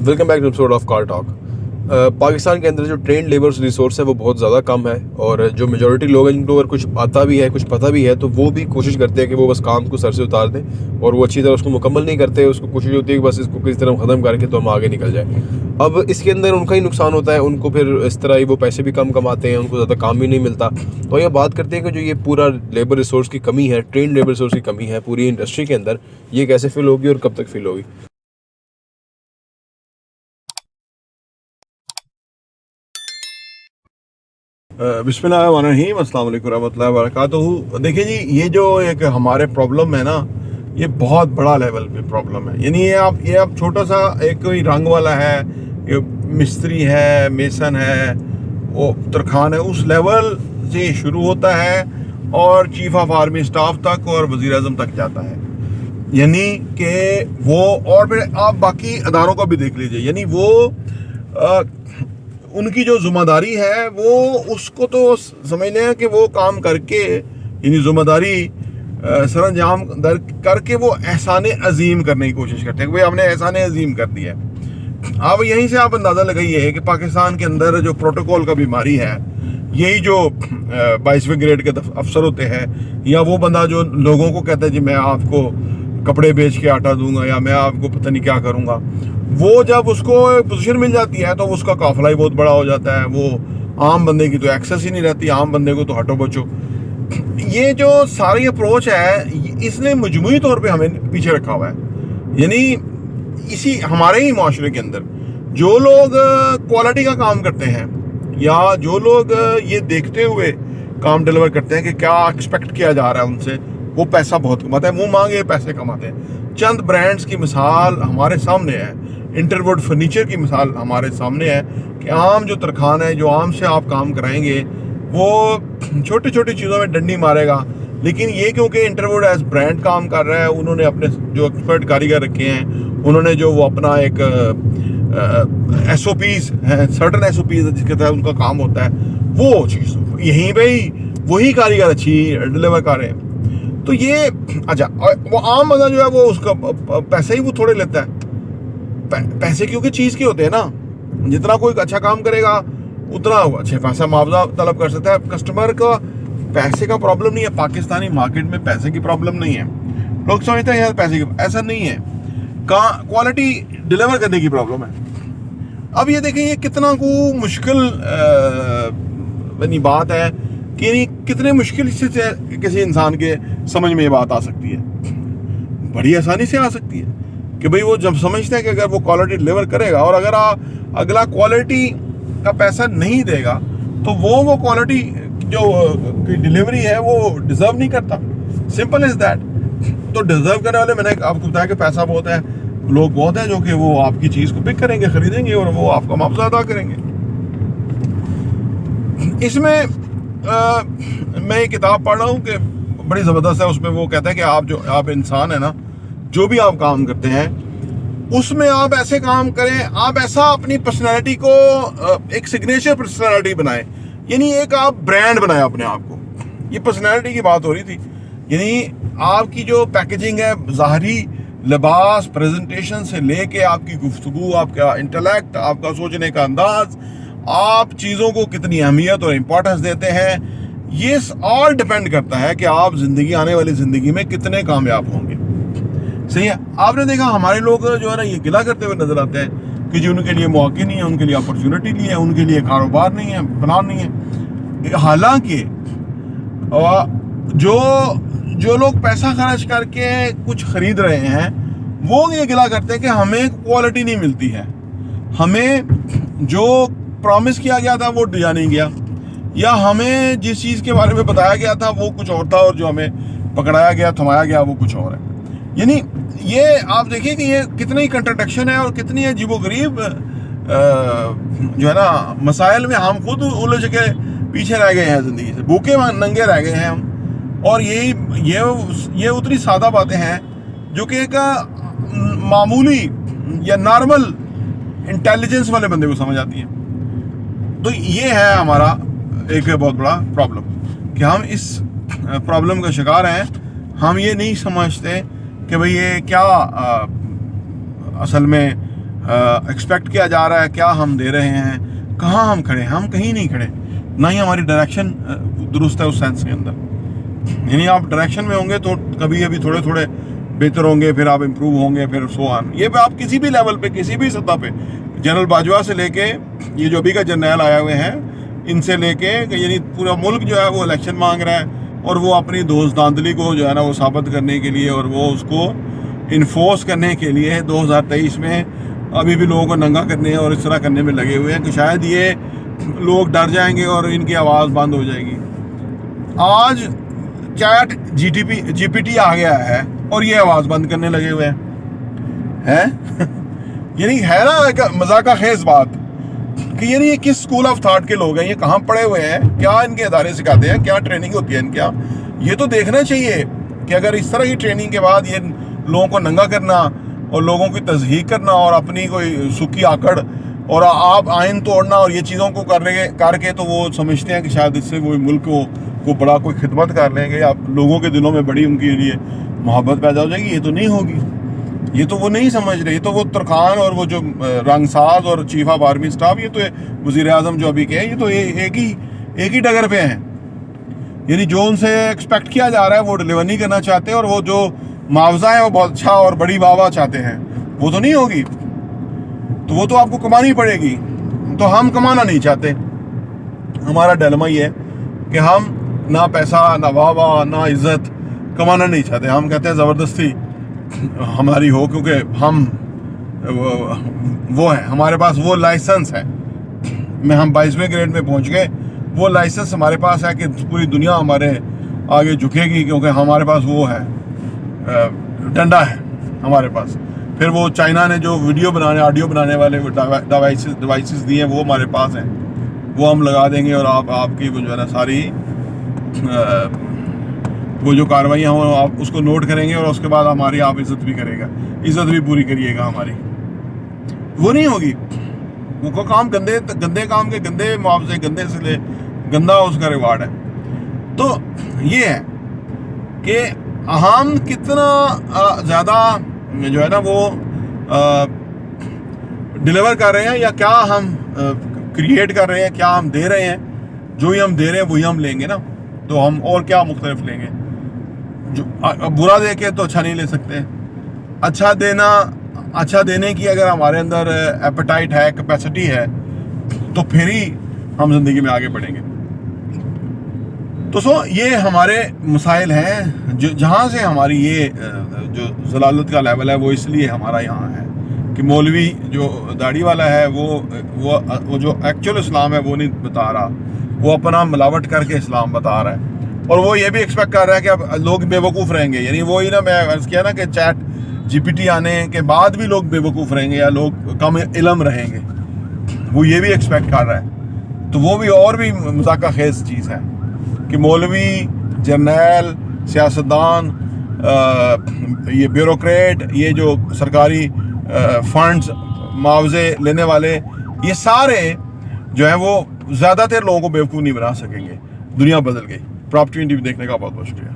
Welcome back to episode of car talk. Pakistan के अंदर जो ट्रेंड लेबर रिसोर्स है वो बहुत ज़्यादा कम है, और जो मेजॉरिटी लोग हैं जिनको अगर कुछ आता भी है, कुछ पता भी है, तो वो भी कोशिश करते हैं कि वो बस काम को सर से उतार दें, और वो अच्छी तरह उसको मुकम्मल नहीं करते। उसको कोशिश होती है कि बस इसको किसी तरह ख़त्म करके तो हम आगे निकल जाए। अब इसके अंदर उनका ही नुकसान होता है, उनको फिर इस तरह ही वो पैसे भी कम कमाते हैं, उनको ज़्यादा काम भी नहीं मिलता। तो ये बात करते हैं कि जो ये पूरा लेबर रिसोर्स की कमी है, ट्रेंड लेबर रिसोर्स की कमी है पूरी इंडस्ट्री के अंदर, ये कैसे फिल होगी और कब तक फिल होगी। बिस्मिल्लाहिर्रहमानिर्रहीम, अस्सलाम वालेकुम रहमतुल्लाहि व बरकातुहू। देखिए जी, ये जो एक हमारे प्रॉब्लम है ना, ये बहुत बड़ा लेवल पे प्रॉब्लम है। यानी ये आप छोटा सा एक कोई रंग वाला है, ये मिस्त्री है, मेसन है, वो तरखान है, उस लेवल से शुरू होता है और चीफ ऑफ आर्मी स्टाफ तक और वज़ीर आज़म तक जाता है। यानी कि वो, और फिर आप बाकी अदारों का भी देख लीजिए, यानी वो उनकी जो जिम्मेदारी है वो उसको तो समझने हैं कि वो काम करके, यानी जिम्मेदारी सरअंजाम दर करके वो एहसान अजीम करने की कोशिश करते हैं कि भाई हमने एहसान अजीम कर दिया है। अब यहीं से आप अंदाज़ा लगाइए कि पाकिस्तान के अंदर जो प्रोटोकॉल का बीमारी है, यही जो 22वें ग्रेड के अफसर होते हैं, या वो बंदा जो लोगों को कहता है जी मैं आपको कपड़े बेच के आटा दूंगा या मैं आपको पता नहीं क्या करूंगा, वो जब उसको पोजीशन मिल जाती है तो उसका काफिला ही बहुत बड़ा हो जाता है। वो आम बंदे की तो एक्सेस ही नहीं रहती, आम बंदे को तो हटो बचो। ये जो सारी अप्रोच है, इसने मजमूई तौर पे हमें पीछे रखा हुआ है। यानी इसी हमारे ही माशरे के अंदर जो लोग क्वालिटी का काम करते हैं, या जो लोग ये देखते हुए काम डिलीवर करते हैं कि क्या एक्सपेक्ट किया जा रहा है उनसे, वो पैसा बहुत कमाते हैं, मुंह मांगे पैसे कमाते हैं। चंद ब्रांड्स की मिसाल हमारे सामने है, इंटरवुड फर्नीचर की मिसाल हमारे सामने है कि आम जो तरखान है, जो आम से आप काम कराएंगे, वो छोटी छोटी चीज़ों में डंडी मारेगा। लेकिन ये क्योंकि इंटरवुड एज ब्रांड काम कर रहा है, उन्होंने अपने जो एक्सपर्ट कारीगर रखे हैं, उन्होंने जो वो अपना एक SOPs हैं, सर्टन SOPs जिसके तहत उनका काम होता है, वो चीज़ यहीं पे ही वही कारीगर अच्छी डिलीवर कर रहे हैं। तो ये अच्छा, वो आम बंदा जो है वो उसका पैसे ही वो थोड़े लेता है। पैसे क्योंकि चीज़ के होते हैं ना, जितना कोई अच्छा काम करेगा उतना अच्छे पैसा मुआवजा तलब कर सकता है। कस्टमर का पैसे का प्रॉब्लम नहीं है, पाकिस्तानी मार्केट में पैसे की प्रॉब्लम नहीं है। लोग समझते हैं यार पैसे की, ऐसा नहीं है, क्वालिटी डिलीवर करने की प्रॉब्लम है। अब ये देखें, ये कितना को मुश्किल बनी बात है कि कितने मुश्किल से किसी इंसान के समझ में ये बात आ सकती है। बड़ी आसानी से आ सकती है कि भाई वो जब समझते हैं कि अगर वो क्वालिटी डिलीवर करेगा, और अगर अगला क्वालिटी का पैसा नहीं देगा, तो वो क्वालिटी जो डिलीवरी है वो डिजर्व नहीं करता। Simple is that. तो डिजर्व करने वाले, मैंने आपको बताया कि पैसा बहुत है, लोग बहुत हैं जो कि वो आपकी चीज़ को पिक करेंगे, खरीदेंगे और वो आपका मुआवजा अदा करेंगे। इसमें मैं एक किताब पढ़ रहा हूँ कि बड़ी ज़बरदस्त है। उसमें वो कहता है कि आप इंसान है ना, जो भी आप काम करते हैं उसमें आप ऐसे काम करें, आप ऐसा अपनी पर्सनैलिटी को एक सिग्नेचर पर्सनैलिटी बनाएं, यानी एक आप ब्रांड बनाएं अपने आप को। ये पर्सनैलिटी की बात हो रही थी। यानी आपकी जो पैकेजिंग है, ज़ाहरी लिबास, प्रेजेंटेशन से लेके आपकी गुफ्तगू, आपका इंटेलेक्ट, आपका सोचने का अंदाज, आप चीज़ों को कितनी अहमियत और इम्पोर्टेंस देते हैं, ये ऑल डिपेंड करता है कि आप ज़िंदगी, आने वाली ज़िंदगी में कितने कामयाब होंगे। सही है। आपने देखा हमारे लोग जो है ना, ये गिला करते हुए नजर आते हैं कि जो उनके लिए मौके नहीं है, उनके लिए अपॉर्चुनिटी नहीं है, उनके लिए कारोबार नहीं है, प्लान नहीं है। हालांकि जो लोग पैसा खर्च करके कुछ खरीद रहे हैं, वो ये गिला करते हैं कि हमें क्वालिटी नहीं मिलती है, हमें जो प्रॉमिस किया गया था वो दिया नहीं गया, या हमें जिस चीज़ के बारे में बताया गया था वो कुछ और था, और जो हमें पकड़ाया गया, थमाया गया, वो कुछ और है। यानी ये आप देखिए कि ये कितनी कंट्राडिक्शन है और कितनी अजीबोगरीब जो है ना मसाइल में हम खुद उलझ के पीछे रह गए हैं, ज़िंदगी से भूखे नंगे रह गए हैं हम। और ये उतनी सादा बातें हैं जो कि एक मामूली या नॉर्मल इंटेलिजेंस वाले बंदे को समझ आती है। तो ये है हमारा एक बहुत बड़ा प्रॉब्लम कि हम इस प्रॉब्लम का शिकार हैं। हम ये नहीं समझते कि भाई ये क्या असल में एक्सपेक्ट किया जा रहा है, क्या हम दे रहे हैं, कहाँ हम खड़े हैं। हम कहीं नहीं खड़े, ना ही हमारी डायरेक्शन दुरुस्त है उस सेंस के अंदर। यानी आप डायरेक्शन में होंगे तो कभी अभी थोड़े थोड़े बेहतर होंगे, फिर आप इम्प्रूव होंगे, फिर सो ऑन। ये आप किसी भी लेवल पे, किसी भी सतह पे, जनरल बाजवा से लेके ये जो अभी का जर्नैल आए हुए हैं, इनसे लेके यानी पूरा मुल्क जो है वो इलेक्शन मांग रहा है, और वो अपनी दोस्तांदली को जो है ना वो साबित करने के लिए और वो उसको इन्फोर्स करने के लिए 2023 में अभी भी लोगों को नंगा करने और इस तरह करने में लगे हुए हैं कि शायद ये लोग डर जाएंगे और इनकी आवाज़ बंद हो जाएगी। आज चैट जीपीटी आ गया है और ये आवाज़ बंद करने लगे हुए हैं यानी है ना एक मजाक खेज बात कि यानी ये किस स्कूल ऑफ थॉट के लोग हैं, ये कहाँ पढ़े हुए हैं, क्या इनके इदारे सिखाते हैं, क्या ट्रेनिंग होती है इनके यहाँ। ये तो देखना चाहिए कि अगर इस तरह की ट्रेनिंग के बाद ये लोगों को नंगा करना और लोगों की तज़हीक करना और अपनी कोई सुखी आकड़ और आप आइन तोड़ना और ये चीज़ों को करके तो वो समझते हैं कि शायद इससे वो मुल्क को बड़ा कोई खिदमत कर लेंगे या लोगों के दिलों में बड़ी उनके लिए मोहब्बत पैदा हो जाएगी। ये तो नहीं होगी, ये तो वो नहीं समझ रहे। ये तो वो तरखान और वो जो रंगसाज और चीफ ऑफ आर्मी स्टाफ, ये तो वज़ीर आज़म जो अभी के हैं, ये तो एक ही डगर पे हैं। यानी जो उनसे एक्सपेक्ट किया जा रहा है वो डिलीवर नहीं करना चाहते, और वो जो मुआवजा है वो बहुत अच्छा और बड़ी वाह चाहते हैं, वो तो नहीं होगी। तो वो तो आपको कमानी पड़ेगी। तो हम कमाना नहीं चाहते। हमारा डिलेमा ये है कि हम ना पैसा, ना वाह, ना इज्जत कमाना नहीं चाहते। हम कहते हैं ज़बरदस्ती हमारी हो, क्योंकि हम वो है, हमारे पास वो लाइसेंस है। हम 22वें ग्रेड में पहुंच गए, वो लाइसेंस हमारे पास है कि पूरी दुनिया हमारे आगे झुकेगी, क्योंकि हमारे पास वो है, डंडा है हमारे पास। फिर वो चाइना ने जो ऑडियो बनाने वाले डिवाइसेस दिए हैं, वो हमारे पास हैं, वो हम लगा देंगे और आपकी वो जो है ना सारी वो जो कार्रवाइयाँ हों आप उसको नोट करेंगे, और उसके बाद हमारी आप इज्जत भी पूरी करिएगा हमारी। वो नहीं होगी। वो काम गंदे काम के गंदे मुआवजे, गंदे सिले, गंदा उसका रिवार्ड है। तो ये है कि हम कितना ज़्यादा जो है ना वो डिलीवर कर रहे हैं, या क्या हम क्रिएट कर रहे हैं, क्या हम दे रहे हैं। जो ही हम दे रहे हैं वही हम लेंगे ना, तो हम और क्या मुख्तलिफ लेंगे। जो बुरा दे के तो अच्छा नहीं ले सकते। अच्छा देने की अगर हमारे अंदर एपेटाइट है, कैपेसिटी है, तो फिर ही हम जिंदगी में आगे बढ़ेंगे। तो ये हमारे मसाइल हैं जो जहाँ से हमारी ये जो जलालत का लेवल है वो इसलिए हमारा यहाँ है कि मौलवी जो दाढ़ी वाला है वो जो एक्चुअल इस्लाम है वो नहीं बता रहा, वो अपना मिलावट करके इस्लाम बता रहा है। और वो ये भी एक्सपेक्ट कर रहा है कि अब लोग बेवकूफ़ रहेंगे। यानी वो ही ना, मैं अर्ज़ किया ना कि चैट जीपीटी आने के बाद भी लोग बेवकूफ़ रहेंगे या लोग कम इल्म रहेंगे, वो ये भी एक्सपेक्ट कर रहा है। तो वो भी और भी मज़ाक़ खेज़ चीज़ है कि मौलवी, जर्नैल, सियासतदान, ये ब्यूरोक्रेट, ये जो सरकारी फंड्स मुआवजे लेने वाले, ये सारे जो है वो ज़्यादातर लोगों को बेवकूफ़ नहीं बना सकेंगे। दुनिया बदल गई। प्रॉपर्टी देखने का बहुत बहुत शुक्रिया।